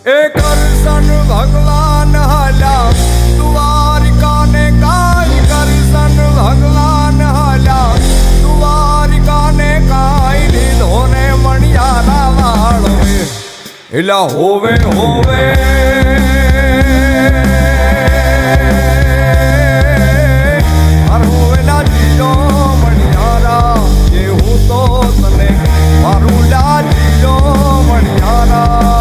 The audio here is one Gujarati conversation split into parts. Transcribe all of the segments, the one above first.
એ કરશન ભગવાન હાલ્યા દ્વારિકા ને કાઈ કરશન ભગવાન હાલ્યા દ્વારિકા ને કાઈ લીધો ને મણિયારા વાળો એલા હોવે હોવે હોવેલા જીલો મણિયારા એ હું તો તને મારું લાજીલો મણિયારા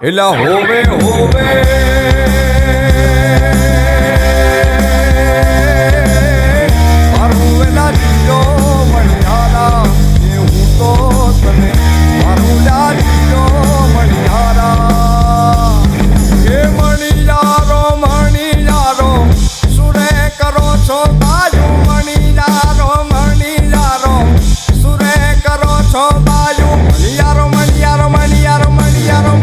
એલા હોવે હોવે મારું વેલા જીલો મણિયારા એ હું તો તને મારું લાજીલો મણિયારા એ મણિયારો સુરે કરો છો બાજુ મણિયારો સુરે કરો છો બાજુ મણિયારો મણિયારો મણિયારો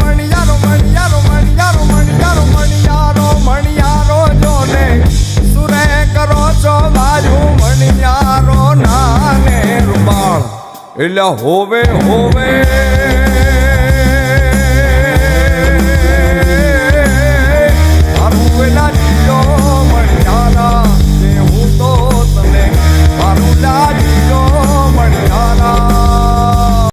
મણિયારો મણિયારો જોને સુરે કરો છો બાજુ મણિયારો નાને રૂપાળ એલા હોવે હોવે